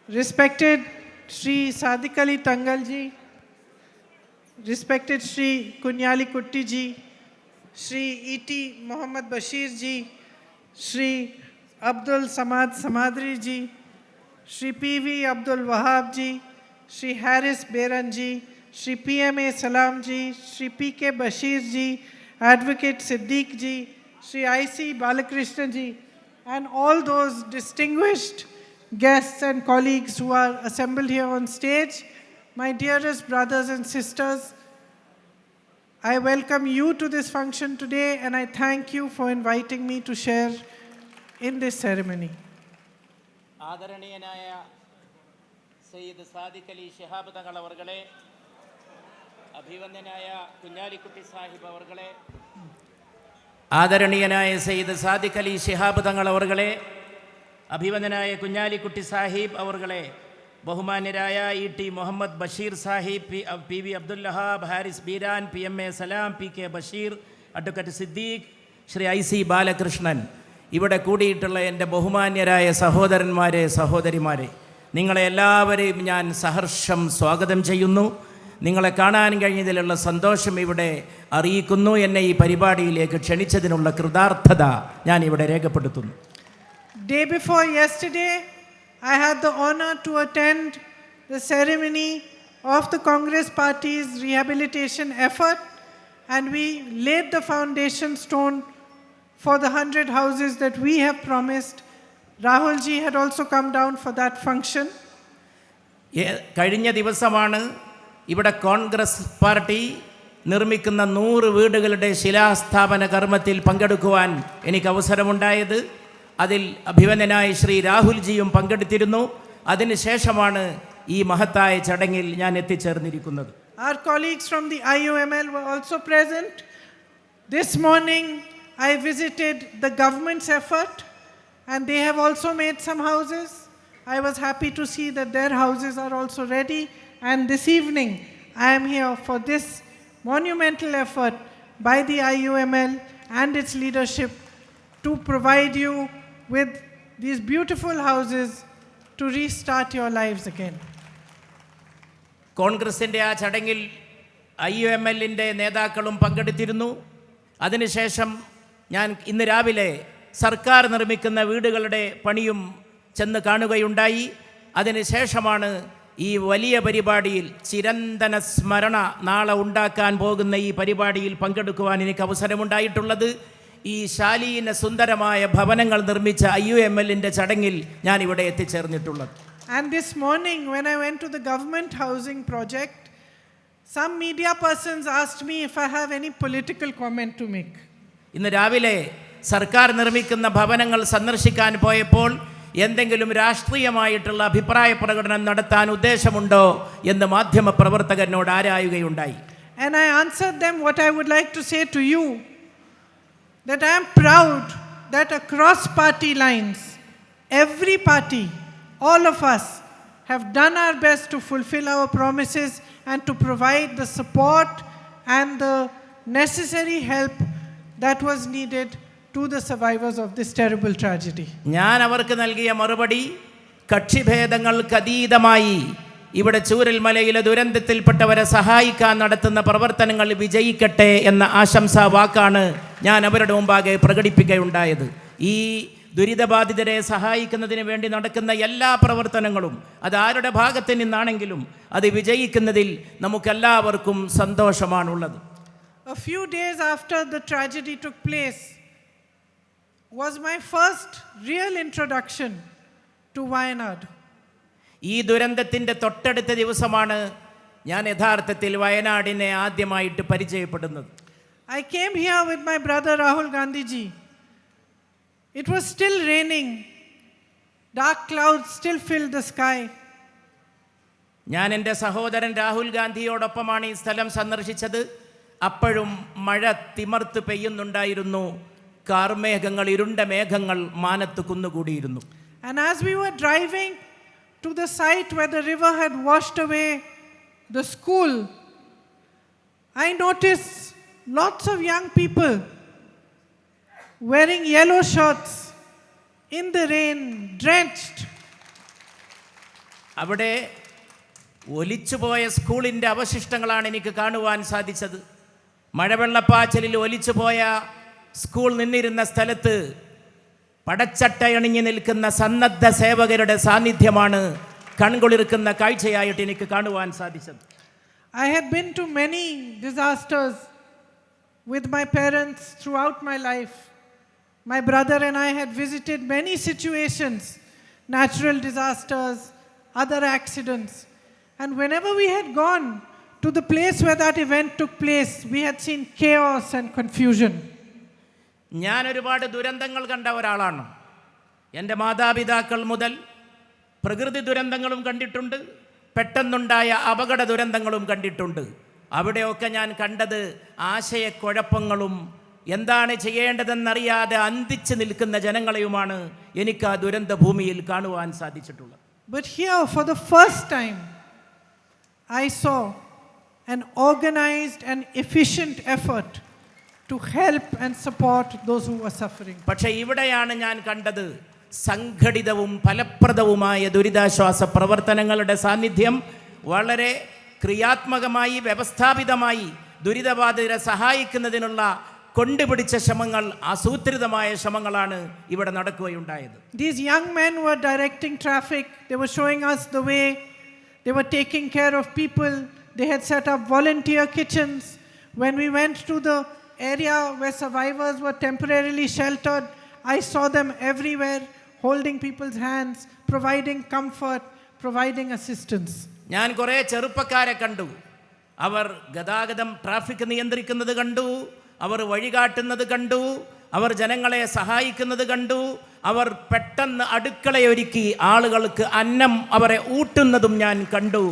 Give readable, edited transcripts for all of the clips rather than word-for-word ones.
respected Sri Sadiq Ali Tangal ji, respected Sri Kunyali Kutti ji, Sri E.T. Mohammad Bashir ji, Sri Abdul Samad Samadri ji, Sri P.V. Abdul Wahab ji, Sri Haris Beran ji, Sri P.M.A. Salam ji, Sri P.K. Bashir ji, Advocate Siddiq ji, Sri I.C. Balakrishna ji, and all those distinguished guests and colleagues who are assembled here on stage, my dearest brothers and sisters, I welcome you to this function today and I thank you for inviting me to share in this ceremony. ആദരണീയനായ സയ്യിദ് സാദിഖ് അലി ശിഹാബ് തങ്ങൾ അവർകളെ, അഭിവന്ദനായ കുഞ്ഞാലിക്കുട്ടി സാഹിബ് അവർകളെ, ആദരണീയനായ സയ്യിദ് സാദിഖ് അലി ശിഹാബ് തങ്ങൾ അവർകളെ, അഭിവന്ദനായ കുഞ്ഞാലിക്കുട്ടി സാഹിബ് അവർകളെ, ബഹുമാന്യരായ E.T. Muhammad Basheer Sahib, P.V. Abdul Wahab, Haris Beeran, P.M.A. Salam, P.K. Basheer, advocate Siddique, Shri I.C. Balakrishnan, ഇവിടെ കൂടിയിട്ടുള്ള എൻ്റെ ബഹുമാന്യരായ സഹോദരന്മാരെ, സഹോദരിമാരെ, നിങ്ങളെ എല്ലാവരെയും ഞാൻ സഹർഷം സ്വാഗതം ചെയ്യുന്നു. നിങ്ങളെ കാണാൻ കഴിഞ്ഞതിലുള്ള സന്തോഷം ഇവിടെ അറിയിക്കുന്നു. എന്നെ ഈ പരിപാടിയിലേക്ക് ക്ഷണിച്ചതിനുള്ള കൃതാർത്ഥത ഞാൻ ഇവിടെ രേഖപ്പെടുത്തുന്നു. Day before yesterday, I had the honor to attend the ceremony of the Congress Party's rehabilitation effort, and we laid the foundation stone for the 100 houses that we have promised. Rahul ji had also come down for that function. കഴിഞ്ഞ ദിവസമാണ് ഇവിടെ Congress party നിർമ്മിക്കുന്ന 100 വീടുകളുടെ ശിലാസ്ഥാപന കർമ്മത്തിൽ പങ്കെടുക്കുവാൻ എനിക്ക് അവസരമുണ്ടായത്. അതിൽ അഭിവന്ദനായ ശ്രീ രാഹുൽ ജിയും പങ്കെടുത്തിരുന്നു. അതിനുശേഷമാണ് ഈ മഹത്തായ ചടങ്ങിൽ ഞാൻ എത്തിച്ചേർന്നിരിക്കുന്നത്. Our colleagues from the IUML were also present. This morning I visited the government's effort and they have also made some houses. I was happy to see that their houses are also ready, and this evening I am here for this monumental effort by the IUML and its leadership to provide you with these beautiful houses to restart your lives again. കോൺഗ്രസിൻ്റെ ആ ചടങ്ങിൽ IUMLൻ്റെ നേതാക്കളും പങ്കെടുത്തിരുന്നു. അതിനുശേഷം ഞാൻ ഇന്ന് രാവിലെ സർക്കാർ നിർമ്മിക്കുന്ന വീടുകളുടെ പണിയും ചെന്ന് കാണുകയുണ്ടായി. അതിനുശേഷമാണ് ഈ വലിയ പരിപാടിയിൽ, ചിരന്തന സ്മരണ നാളെ ഉണ്ടാക്കാൻ പോകുന്ന ഈ പരിപാടിയിൽ പങ്കെടുക്കുവാൻ എനിക്ക് അവസരമുണ്ടായിട്ടുള്ളത്. ഈ ശാലീന സുന്ദരമായ ഭവനങ്ങൾ നിർമ്മിച്ച IUMLൻ്റെ ചടങ്ങിൽ ഞാൻ ഇവിടെ എത്തിച്ചേർന്നിട്ടുള്ളത്. And this morning when I went to the government housing project, some media persons asked me if I have any political comment to make. ഇന്ന് രാവിലെ സർക്കാർ നിർമ്മിക്കുന്ന ഭവനങ്ങൾ സന്ദർശിക്കാൻ പോയപ്പോൾ എന്തെങ്കിലും രാഷ്ട്രീയമായിട്ടുള്ള അഭിപ്രായ പ്രകടനം നടത്താൻ ഉദ്ദേശമുണ്ടോ എന്ന് മാധ്യമ പ്രവർത്തകനോട് ആരായുകയുണ്ടായി. And I answered them what I would like to say to you, that I am proud that across party lines, every party, all of us have done our best to fulfill our promises and to provide the support and the necessary help that was needed to the survivors of this terrible tragedy. ഞാൻ അവർക്ക് നൽകിയ മറുപടി, കക്ഷിഭേദങ്ങൾക്ക് അതീതമായി ഇവിടെ ചൂരൽമലയിലെ ദുരന്തത്തിൽപ്പെട്ടവരെ സഹായിക്കാൻ നടത്തുന്ന പ്രവർത്തനങ്ങൾ വിജയിക്കട്ടെ എന്ന ആശംസാ വാക്കാണ് ഞാൻ അവരുടെ മുമ്പാകെ പ്രകടിപ്പിക്കുകയുണ്ടായത്. ഈ ദുരിതബാധിതരെ സഹായിക്കുന്നതിന് വേണ്ടി നടക്കുന്ന എല്ലാ പ്രവർത്തനങ്ങളും അത് ആരുടെ ഭാഗത്ത് നിന്നാണെങ്കിലും അത് വിജയിക്കുന്നതിൽ നമുക്കെല്ലാവർക്കും സന്തോഷമാണുള്ളത്. A few days after the tragedy took place was my first real introduction to Wayanad. ഈ ദുരന്തത്തിൻ്റെ തൊട്ടടുത്ത ദിവസമാണ് ഞാൻ യഥാർത്ഥത്തിൽ വയനാടിനെ ആദ്യമായിട്ട് പരിചയപ്പെടുന്നത്. I came here with my brother Rahul Gandhi ji. It was still raining. Dark clouds still filled the sky. ഞാൻ എൻ്റെ സഹോദരൻ രാഹുൽ ഗാന്ധിയോടൊപ്പമാണ് ഈ സ്ഥലം സന്ദർശിച്ചത്. അപ്പോഴും മഴ തിമർത്ത് പെയ്യുന്നുണ്ടായിരുന്നു. കാർമേഘങ്ങൾ, ഇരുണ്ട മേഘങ്ങൾ മാനത്ത് കുന്നുകൂടിയിരുന്നു. And as we were driving to the site where the river had washed away the school, I noticed lots of young people wearing yellow shirts in the rain, drenched. അവിടെ ഒലിച്ചുപോയ സ്കൂളിൻ്റെ അവശിഷ്ടങ്ങളാണ് എനിക്ക് കാണുവാൻ സാധിച്ചത്. മഴവെള്ളപ്പാച്ചിലിൽ ഒലിച്ചുപോയ സ്കൂൾ നിന്നിരുന്ന സ്ഥലത്ത് പടച്ചട്ടയണിഞ്ഞ് നിൽക്കുന്ന സന്നദ്ധ സേവകരുടെ സാന്നിധ്യമാണ് കൺകുളിർക്കുന്ന കാഴ്ചയായിട്ട് എനിക്ക് കാണുവാൻ സാധിച്ചത്. I had been to many disasters with my parents throughout my life. My brother and I had visited many situations, natural disasters, other accidents. And whenever we had gone to the place where that event took place, we had seen chaos and confusion. ഞാൻ ഒരുപാട് ദുരന്തങ്ങൾ കണ്ട ഒരാളാണ്. എൻ്റെ മാതാപിതാക്കൾ മുതൽ പ്രകൃതി ദുരന്തങ്ങളും കണ്ടിട്ടുണ്ട്, പെട്ടെന്നുണ്ടായ അപകട ദുരന്തങ്ങളും കണ്ടിട്ടുണ്ട്. അവിടെയൊക്കെ ഞാൻ കണ്ടത് ആശയക്കുഴപ്പങ്ങളും എന്താണ് ചെയ്യേണ്ടതെന്നറിയാതെ അന്തിച്ച് നിൽക്കുന്ന ജനങ്ങളെയുമാണ് എനിക്ക് ആ ദുരന്ത ഭൂമിയിൽ കാണുവാൻ സാധിച്ചിട്ടുള്ളത്. But here, for the first time, I saw an organized and efficient effort to help and support those who were suffering. പക്ഷേ ഇവിടെയാണ് ഞാൻ കണ്ടത് സംഘടിതവും ഫലപ്രദവുമായ ദുരിതാശ്വാസ പ്രവർത്തനങ്ങളുടെ സാന്നിധ്യം. വളരെ ക്രിയാത്മകമായി വ്യവസ്ഥാപിതമായി ദുരിതബാധിതരെ സഹായിക്കുന്നതിനുള്ള കൊണ്ടുപിടിച്ച ശ്രമങ്ങൾ, ആസൂത്രിതമായ ശ്രമങ്ങളാണ് ഇവിടെ നടക്കുകയുണ്ടായത്. These young men were directing traffic. They were showing us the way. They were taking care of people. They had set up volunteer kitchens. When we went to the area where survivors were temporarily sheltered, I saw them everywhere, holding people's hands, providing comfort, providing assistance. ഞാൻ കുറേ ചെറുപ്പക്കാരെ കണ്ടു. അവർ ഗതാഗതം traffic നിയന്ത്രിക്കുന്നത് കണ്ടു, അവർ വഴികാട്ടുന്നത് കണ്ടു, അവർ ജനങ്ങളെ സഹായിക്കുന്നത് കണ്ടു, അവർ പെട്ടെന്ന് അടുക്കളയൊരുക്കി ആളുകൾക്ക് അന്നം അവരെ ഊട്ടുന്നതും ഞാൻ കണ്ടു.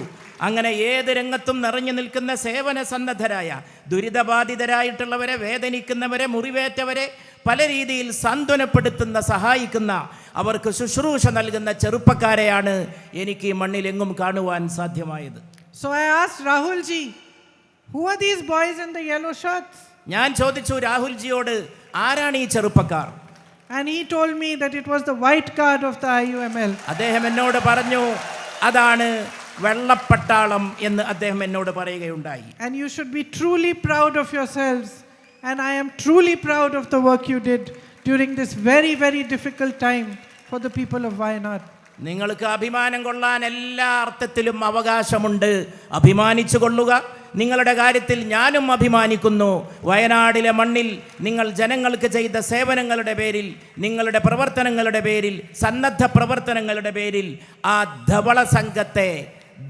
അങ്ങനെ ഏത് രംഗത്തും നിറഞ്ഞു നിൽക്കുന്ന സേവന സന്നദ്ധരായ ദുരിതബാധിതരായിട്ടുള്ളവരെ, വേദനിക്കുന്നവരെ, മുറിവേറ്റവരെ പല രീതിയിൽ സാന്ത്വനപ്പെടുത്തുന്ന, സഹായിക്കുന്ന, അവർക്ക് ശുശ്രൂഷ നൽകുന്ന ചെറുപ്പക്കാരെയാണ് എനിക്ക് ഈ മണ്ണിലെങ്ങും കാണുവാൻ സാധ്യമായത്. So I asked Rahul ji, who are these boys in the yellow shirts? ഞാൻ ചോദിച്ചു രാഹുൽജിയോട്, ആരാണ് ഈ ചെറുപ്പക്കാർ? And he told me that it was the white guard of the IUML. അദ്ദേഹം എന്നോട് പറഞ്ഞു, അതാണ് വെള്ളപ്പട്ടാളം എന്ന് അദ്ദേഹം എന്നോട് പറയുകയുണ്ടായി. And you should be truly proud of yourselves. And I am truly proud of the work you did during this very, very difficult time for the people of Wayanad. നിങ്ങൾക്ക് അഭിമാനം കൊള്ളാൻ എല്ലാ അർത്ഥത്തിലും അവകാശമുണ്ട്. അഭിമാനിച്ചു കൊള്ളുക. നിങ്ങളുടെ കാര്യത്തിൽ ഞാനും അഭിമാനിക്കുന്നു. വയനാടിലെ മണ്ണിൽ നിങ്ങൾ ജനങ്ങൾക്ക് ചെയ്ത സേവനങ്ങളുടെ പേരിൽ, നിങ്ങളുടെ പ്രവർത്തനങ്ങളുടെ പേരിൽ, സന്നദ്ധ പ്രവർത്തനങ്ങളുടെ പേരിൽ ആ ധവള സംഘത്തെ,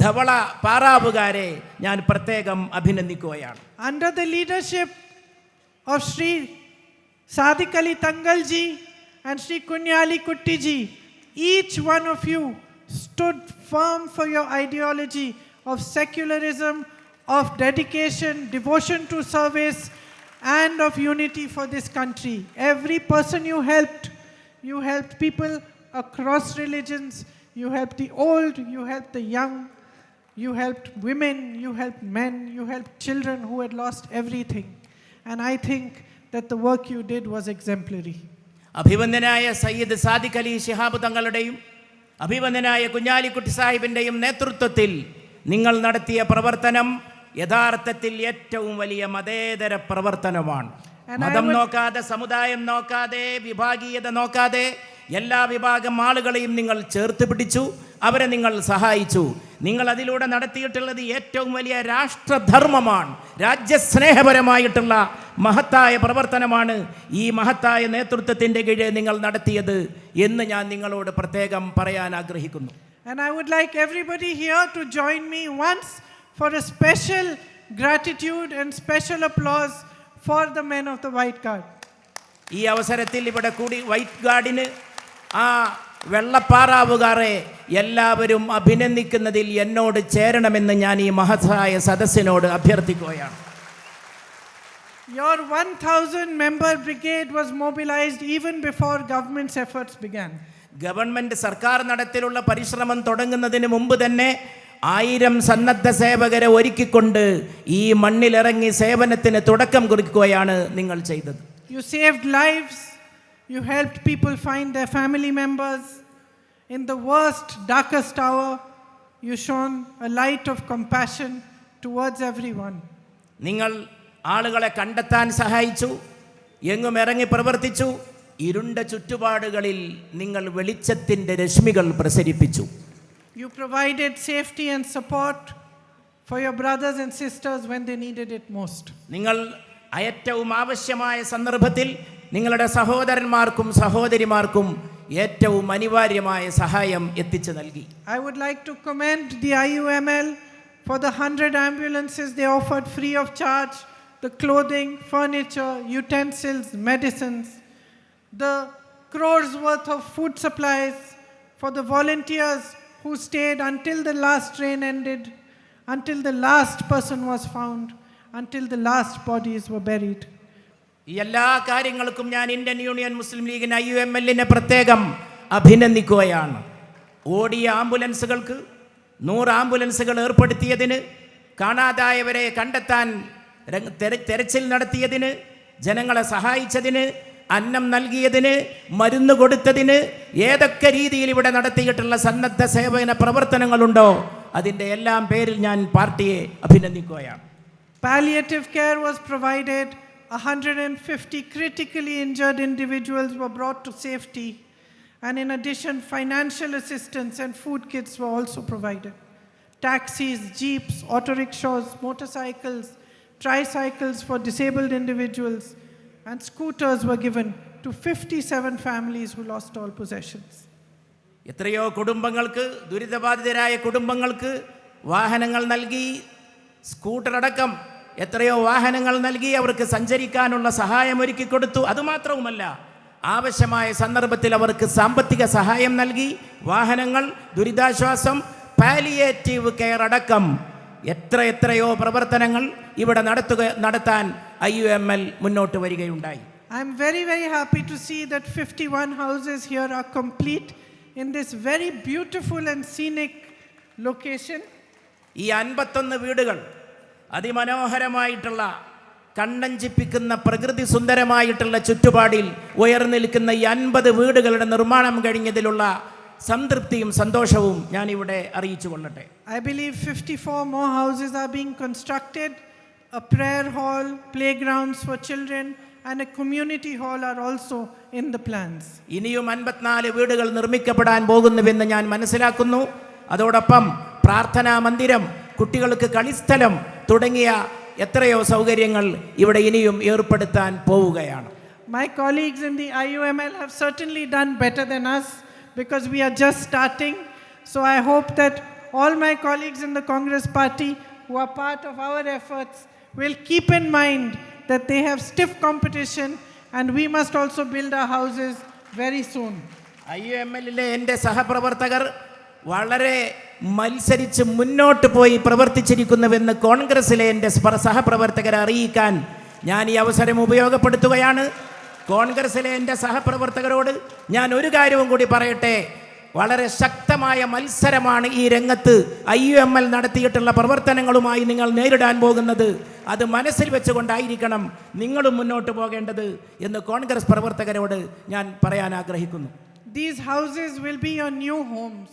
ധവള പാറാവുകാരെ ഞാൻ പ്രത്യേകം അഭിനന്ദിക്കുകയാണ്. Under the leadership of Sri Sadiq Ali Tangal ji and Sri Kunyali Kutti ji, each one of you stood firm for your ideology of secularism, of dedication, devotion to service, and of unity for this country. Every person you helped people across religions, you helped the old, you helped the young, you helped women, you helped men, you helped children who had lost everything. And I think that the work you did was exemplary. അഭിവന്ദനായ Sayyid Sadiq Ali Shihab തങ്ങളുടെയും അഭിവന്ദനായ Kunhalikutty സാഹിബിൻ്റെയും നേതൃത്വത്തിൽ നിങ്ങൾ നടത്തിയ പ്രവർത്തനം യഥാർത്ഥത്തിൽ ഏറ്റവും വലിയ മതേതര പ്രവർത്തനമാണ്. മതം നോക്കാതെ, സമുദായം നോക്കാതെ, വിഭാഗീയത നോക്കാതെ എല്ലാ വിഭാഗം ആളുകളെയും നിങ്ങൾ ചേർത്ത് പിടിച്ചു, അവരെ നിങ്ങൾ സഹായിച്ചു. നിങ്ങൾ അതിലൂടെ നടത്തിയിട്ടുള്ളത് ഏറ്റവും വലിയ രാഷ്ട്രധർമ്മമാണ്, രാജ്യസ്നേഹപരമായിട്ടുള്ള മഹത്തായ പ്രവർത്തനമാണ്. ഈ മഹത്തായ നേതൃത്വത്തിൻ്റെ കീഴിൽ നിങ്ങൾ നടത്തിയത് എന്ന് ഞാൻ നിങ്ങളോട് പ്രത്യേകം പറയാൻ ആഗ്രഹിക്കുന്നു. And I would like everybody here to join me once for a special gratitude and special applause for the men of the White Guard. ഈ അവസരത്തിൽ ഇവിടെ കൂടി വൈറ്റ് ഗാർഡിന്, ആ വെള്ളപ്പാറാവുകാരെ എല്ലാവരും അഭിനന്ദിക്കുന്നതിൽ എന്നോട് ചേരണമെന്ന് ഞാൻ ഈ മഹത്തായ സദസ്സിനോട് അഭ്യർത്ഥിക്കുകയാണ്. Your 1,000 member brigade was mobilized even before government's efforts began. Government, സർക്കാർ നടത്തിലുള്ള പരിശ്രമം തുടങ്ങുന്നതിന് മുമ്പ് തന്നെ 1000 സന്നദ്ധ സേവകരെ ഒരുക്കിക്കൊണ്ട് ഈ മണ്ണിലിറങ്ങി സേവനത്തിന് തുടക്കം കുറിക്കുകയാണ് നിങ്ങൾ ചെയ്തത്. You saved lives. You helped people find their family members in the worst, darkest hour. you shone a light of compassion towards everyone. നിങ്ങൾ ആളുകളെ കണ്ടെത്താൻ സഹായിച്ചു, എങ്ങും ഇറങ്ങി പ്രവർത്തിച്ചു, ഇരുണ്ട ചുറ്റുപാടുകളിൽ നിങ്ങൾ വെളിച്ചത്തിൻ്റെ രശ്മികൾ പ്രസരിപ്പിച്ചു. You provided safety and support for your brothers and sisters when they needed it most. നിങ്ങൾ ഏറ്റവും ആവശ്യമായ സന്ദർഭത്തിൽ നിങ്ങളുടെ സഹോദരന്മാർക്കും സഹോദരിമാർക്കും ഏറ്റവും അനിവാര്യമായ സഹായം എത്തിച്ചു നൽകി. I would like to commend the IUML for the 100 ambulances they offered free of charge, the clothing, furniture, utensils, medicines, the crores worth of food supplies for the volunteers who stayed until the last train ended, until the last person was found, until the last bodies were buried. ഈ എല്ലാ കാര്യങ്ങൾക്കും ഞാൻ Indian union മുസ്ലിം ലീഗിന് IUML-നെ പ്രത്യേകം അഭിനന്ദിക്കുകയാണ്. ഓടിയ ആംബുലൻസുകൾക്ക് 100 ആംബുലൻസുകൾ ഏർപ്പെടുത്തിയതിന്, കാണാതായവരെ കണ്ടെത്താൻ തെരച്ചിൽ നടത്തിയതിന്, ജനങ്ങളെ സഹായിച്ചതിന്, അന്നം നൽകിയതിന്, മരുന്ന് കൊടുത്തതിന്, ഏതൊക്കെ രീതിയിൽ ഇവിടെ നടത്തിയിട്ടുള്ള സന്നദ്ധ സേവന പ്രവർത്തനങ്ങളുണ്ടോ അതിൻ്റെ എല്ലാം പേരിൽ ഞാൻ പാർട്ടിയെ അഭിനന്ദിക്കുകയാണ്. Palliative care was provided. 150 critically injured individuals were brought to safety. And in addition, financial assistance and food kits were also provided. Taxis, jeeps, auto rickshaws, motorcycles, tricycles for disabled individuals, and scooters were given to 57 families who lost all possessions. എത്രയോ കുടുംബങ്ങൾക്ക്, ദുരിതബാധിതരായ കുടുംബങ്ങൾക്ക് വാഹനങ്ങൾ നൽകി, scooter അടക്കം എത്രയോ വാഹനങ്ങൾ നൽകി അവർക്ക് സഞ്ചരിക്കാനുള്ള സഹായം ഒരുക്കി കൊടുത്തു. അതുമാത്രവുമല്ല, ആവശ്യമായ സന്ദർഭത്തിൽ അവർക്ക് സാമ്പത്തിക സഹായം നൽകി, വാഹനങ്ങൾ, ദുരിതാശ്വാസം, പാലിയേറ്റീവ് കെയർ അടക്കം എത്രയോ പ്രവർത്തനങ്ങൾ ഇവിടെ നടത്താൻ IUML മുന്നോട്ട് വരികയുണ്ടായി. I am very, very happy to see that 51 houses here are complete in this very beautiful and scenic location. ഈ 51 വീടുകൾ അതിമനോഹരമായിട്ടുള്ള, കണ്ണഞ്ചിപ്പിക്കുന്ന, പ്രകൃതി സുന്ദരമായിട്ടുള്ള ചുറ്റുപാടിൽ ഉയർന്നു നിൽക്കുന്ന ഈ 50 വീടുകളുടെ നിർമ്മാണം കഴിഞ്ഞതിലുള്ള സംതൃപ്തിയും സന്തോഷവും ഞാൻ ഇവിടെ അറിയിച്ചു കൊള്ളട്ടെ. I believe 54 more houses are being constructed. A prayer hall, playgrounds for children, and a community hall are also in the plans. ഇനിയും 54 വീടുകൾ നിർമ്മിക്കപ്പെടാൻ പോകുന്നുവെന്ന് ഞാൻ മനസ്സിലാക്കുന്നു. അതോടൊപ്പം പ്രാർത്ഥനാ മന്ദിരം, കുട്ടികൾക്ക് കളിസ്ഥലം തുടങ്ങിയ എത്രയോ സൗകര്യങ്ങൾ ഇവിടെ ഇനിയും ഏർപ്പെടുത്താൻ പോവുകയാണ്. My colleagues in the IUML have certainly done better than us because we are just starting. So I hope that all my colleagues in the Congress party who are part of our efforts will keep in mind that they have stiff competition and we must also build our houses very soon. IUML-ലെ എൻ്റെ സഹപ്രവർത്തകർ വളരെ മത്സരിച്ച് മുന്നോട്ട് പോയി പ്രവർത്തിച്ചിരിക്കുന്നുവെന്ന് കോൺഗ്രസിലെ എൻ്റെ സഹപ്രവർത്തകരെ അറിയിക്കാൻ ഞാൻ ഈ അവസരം ഉപയോഗപ്പെടുത്തുകയാണ്. കോൺഗ്രസിലെ എൻ്റെ സഹപ്രവർത്തകരോട് ഞാൻ ഒരു കാര്യവും കൂടി പറയട്ടെ. വളരെ ശക്തമായ മത്സരമാണ് ഈ രംഗത്ത് IUML നടത്തിയിട്ടുള്ള പ്രവർത്തനങ്ങളുമായി നിങ്ങൾ നേരിടാൻ പോകുന്നത്. അത് മനസ്സിൽ വെച്ചുകൊണ്ടായിരിക്കണം നിങ്ങളും മുന്നോട്ട് പോകേണ്ടത് എന്ന് കോൺഗ്രസ് പ്രവർത്തകരോട് ഞാൻ പറയാൻ ആഗ്രഹിക്കുന്നു. These houses will be your new homes.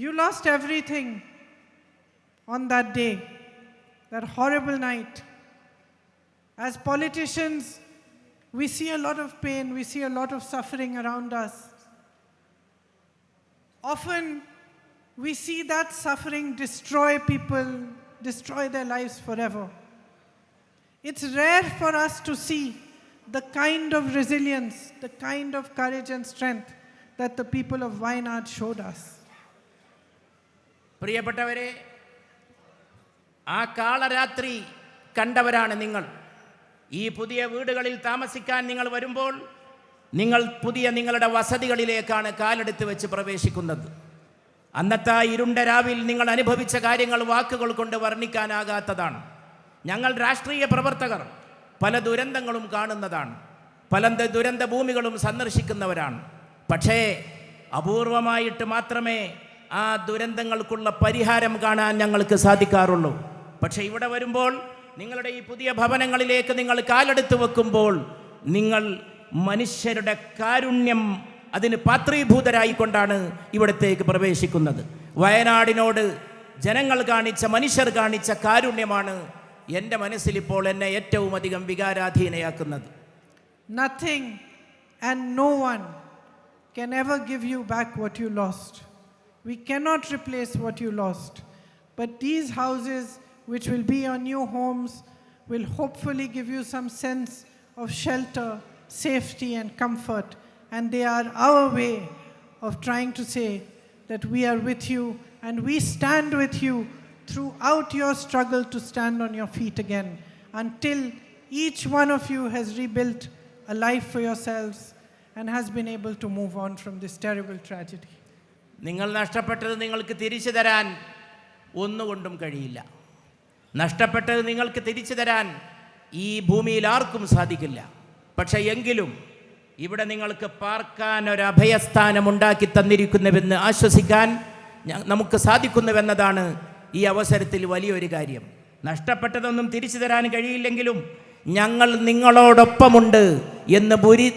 You lost everything on that day, that horrible night. As politicians, we see a lot of pain, we see a lot of suffering around us. Often we see that suffering destroy people, destroy their lives forever. It's rare for us to see the kind of resilience, the kind of courage and strength that the people of Wayanad showed us. പ്രിയപ്പെട്ടവരെ, ആ കാളരാത്രി കണ്ടവരാണ് നിങ്ങൾ. ഈ പുതിയ വീടുകളിൽ താമസിക്കാൻ നിങ്ങൾ വരുമ്പോൾ നിങ്ങൾ നിങ്ങളുടെ വസതികളിലേക്കാണ് കാലെടുത്ത് വെച്ച് പ്രവേശിക്കുന്നത്. അന്നത്തെ ഇരുണ്ട രാവിൽ നിങ്ങൾ അനുഭവിച്ച കാര്യങ്ങൾ വാക്കുകൾ കൊണ്ട് വർണ്ണിക്കാനാകാത്തതാണ്. ഞങ്ങൾ രാഷ്ട്രീയ പ്രവർത്തകർ പല ദുരന്തങ്ങളും കാണുന്നതാണ്, പല ദുരന്ത ഭൂമികളും സന്ദർശിക്കുന്നവരാണ്. പക്ഷേ അപൂർവമായിട്ട് മാത്രമേ ആ ദുരന്തങ്ങൾക്കുള്ള പരിഹാരം കാണാൻ ഞങ്ങൾക്ക് സാധിക്കാറുള്ളൂ. പക്ഷേ ഇവിടെ വരുമ്പോൾ, നിങ്ങളുടെ ഈ പുതിയ ഭവനങ്ങളിലേക്ക് നിങ്ങൾ കാലെടുത്ത് വെക്കുമ്പോൾ, നിങ്ങൾ മനുഷ്യരുടെ കാരുണ്യം അതിന് പാത്രീഭൂതരായിക്കൊണ്ടാണ് ഇവിടത്തേക്ക് പ്രവേശിക്കുന്നത്. വയനാടിനോട് ജനങ്ങൾ കാണിച്ച, മനുഷ്യർ കാണിച്ച കാരുണ്യമാണ് എൻ്റെ മനസ്സിലിപ്പോൾ എന്നെ ഏറ്റവും അധികം വികാരാധീനയാക്കുന്നത്. Nothing and no one can ever give you back what you lost. We cannot replace what you lost. But these houses, which will be your new homes, will hopefully give you some sense of shelter, safety and comfort. And they are our way of trying to say that we are with you and we stand with you throughout your struggle to stand on your feet again, until each one of you has rebuilt a life for yourselves and has been able to move on from this terrible tragedy. നിങ്ങൾ നഷ്ടപ്പെട്ടത് നിങ്ങൾക്ക് തിരിച്ചു തരാൻ ഒന്നുകൊണ്ടും കഴിയില്ല. നഷ്ടപ്പെട്ടത് നിങ്ങൾക്ക് തിരിച്ചു തരാൻ ഈ ഭൂമിയിൽ ആർക്കും സാധിക്കില്ല. പക്ഷേ എങ്കിലും ഇവിടെ നിങ്ങൾക്ക് പാർക്കാൻ ഒരു അഭയസ്ഥാനം ഉണ്ടാക്കി തന്നിരിക്കുന്നുവെന്ന് ആശ്വസിക്കാൻ നമുക്ക് സാധിക്കുന്നുവെന്നതാണ് ഈ അവസരത്തിൽ വലിയൊരു കാര്യം. നഷ്ടപ്പെട്ടതൊന്നും തിരിച്ചു തരാൻ കഴിയില്ലെങ്കിലും ഞങ്ങൾ നിങ്ങളോടൊപ്പമുണ്ട് എന്ന്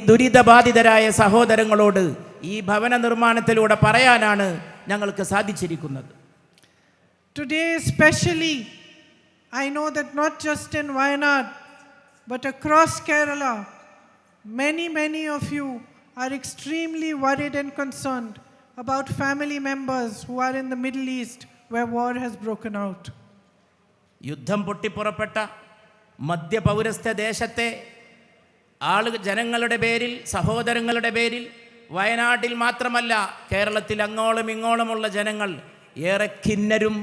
ദുരിതബാധിതരായ സഹോദരങ്ങളോട് ഈ ഭവന നിർമ്മാണത്തിലൂടെ പറയാനാണ് ഞങ്ങൾക്ക് സാധിച്ചിരിക്കുന്നത്. Today especially, I know that not just in Wayanad, but across Kerala, many of you are extremely worried and concerned about family members who are in the Middle East where war has broken out. യുദ്ധം പൊട്ടിപ്പുറപ്പെട്ട മധ്യപൗരസ്ത്യ ദേശത്തെ ജനങ്ങളുടെ പേരിൽ, സഹോദരങ്ങളുടെ പേരിൽ, വയനാട്ടിൽ മാത്രമല്ല കേരളത്തിൽ അങ്ങോളം ഇങ്ങോളമുള്ള ജനങ്ങൾ ഏറെ ഖിന്നരും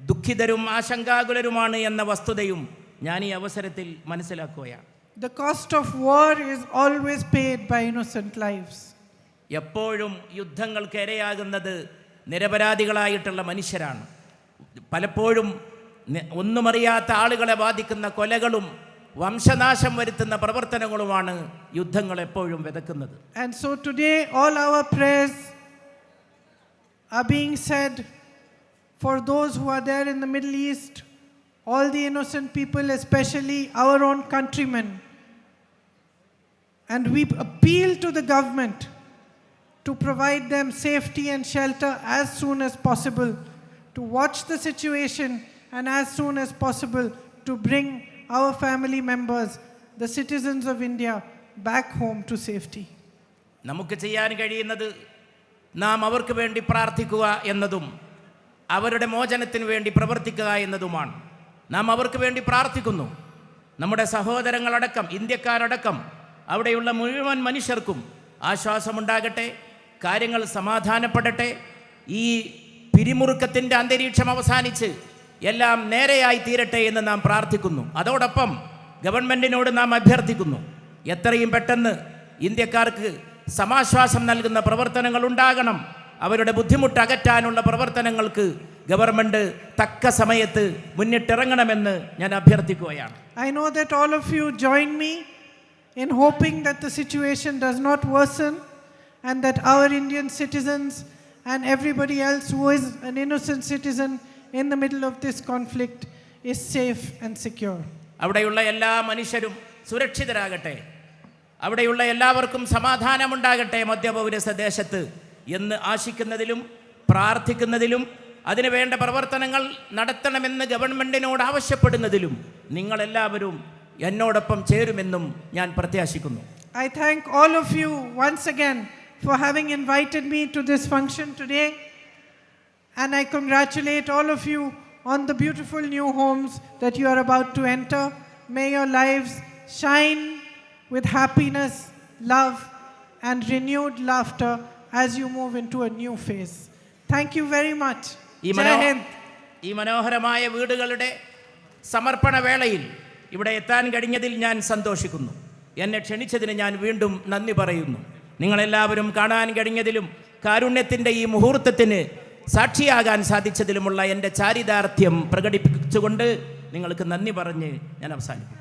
ദുഃഖിതരും ആശങ്കാകുലരുമാണ് എന്ന വസ്തുതയും ഞാൻ ഈ അവസരത്തിൽ മനസ്സിലാക്കുകയാണ്. The cost of war is always paid by innocent lives. എപ്പോഴും യുദ്ധങ്ങൾക്ക് ഇരയാകുന്നത് നിരപരാധികളായിട്ടുള്ള മനുഷ്യരാണ്. പലപ്പോഴും ഒന്നുമറിയാത്ത ആളുകളെ ബാധിക്കുന്ന കൊലകളും വംശനാശം വരുത്തുന്ന പ്രവർത്തനങ്ങളുമാണ് യുദ്ധങ്ങൾ എപ്പോഴും വിതക്കുന്നത്. And so today all our prayers are being said for those who are there in the Middle East, all the innocent people, especially our own countrymen. And we appeal to the government to provide them safety and shelter as soon as possible, to watch the situation and as soon as possible to bring our family members, the citizens of India, back home to safety. നമുക്ക് ചെയ്യാൻ കഴിയുന്നത് നാം അവർക്ക് വേണ്ടി പ്രാർത്ഥിക്കുക എന്നതും അവരുടെ മോചനത്തിന് വേണ്ടി പ്രവർത്തിക്കുക എന്നതുമാണ്. നാം അവർക്ക് വേണ്ടി പ്രാർത്ഥിക്കുന്നു. നമ്മുടെ സഹോദരങ്ങളടക്കം, ഇന്ത്യക്കാരടക്കം അവിടെയുള്ള മുഴുവൻ മനുഷ്യർക്കും ആശ്വാസമുണ്ടാകട്ടെ, കാര്യങ്ങൾ സമാധാനപ്പെടട്ടെ, ഈ പിരിമുറുക്കത്തിൻ്റെ അന്തരീക്ഷം അവസാനിച്ച് എല്ലാം നേരെയായി തീരട്ടെ എന്ന് നാം പ്രാർത്ഥിക്കുന്നു. അതോടൊപ്പം ഗവൺമെൻറ്റിനോട് നാം അഭ്യർത്ഥിക്കുന്നു, എത്രയും പെട്ടെന്ന് ഇന്ത്യക്കാർക്ക് സമാശ്വാസം നൽകുന്ന പ്രവർത്തനങ്ങൾ ഉണ്ടാകണം. അവരുടെ ബുദ്ധിമുട്ട് അകറ്റാനുള്ള പ്രവർത്തനങ്ങൾക്ക് ഗവൺമെൻറ് തക്ക സമയത്ത് മുന്നിട്ടിറങ്ങണമെന്ന് ഞാൻ അഭ്യർത്ഥിക്കുകയാണ്. I know that all of you join me in hoping that the situation does not worsen and that our Indian citizens and everybody else who is an innocent citizen in the middle of this conflict is safe and secure. അവിടെയുള്ള എല്ലാ മനുഷ്യരും സുരക്ഷിതരാകട്ടെ, അവിടെയുള്ള എല്ലാവർക്കും സമാധാനമുണ്ടാകട്ടെ മധ്യപൗരസ്ത്യ ദേശത്ത് എന്ന് ആശിക്കുന്നതിലും പ്രാർത്ഥിക്കുന്നതിലും അതിനുവേണ്ട പ്രവർത്തനങ്ങൾ നടത്തണമെന്ന് ഗവൺമെൻറ്റിനോട് ആവശ്യപ്പെടുന്നതിലും നിങ്ങളെല്ലാവരും എന്നോടൊപ്പം ചേരുമെന്നും ഞാൻ പ്രത്യാശിക്കുന്നു. I thank all of you once again for having invited me to this function today, and I congratulate all of you on the beautiful new homes that you are about to enter. May your lives shine with happiness, love and renewed laughter as you move into a new phase. Thank you very much. Jai Hind. ഈ മനോഹരമായ വീടുകളുടെ സമർപ്പണ വേളയിൽ ഇവിടെ എത്താൻ കഴിഞ്ഞതിൽ ഞാൻ സന്തോഷിക്കുന്നു. എന്നെ ക്ഷണിച്ചതിന് ഞാൻ വീണ്ടും നന്ദി പറയുന്നു. നിങ്ങളെല്ലാവരും കാണാൻ കഴിഞ്ഞതിലും കാരുണ്യത്തിൻ്റെ ഈ മുഹൂർത്തത്തിന് സാക്ഷിയാകാൻ സാധിച്ചതിലുമുള്ള എൻ്റെ ചാരിതാർത്ഥ്യം പ്രകടിപ്പിച്ചുകൊണ്ട് നിങ്ങൾക്ക് നന്ദി പറഞ്ഞ് ഞാൻ അവസാനിപ്പിക്കും.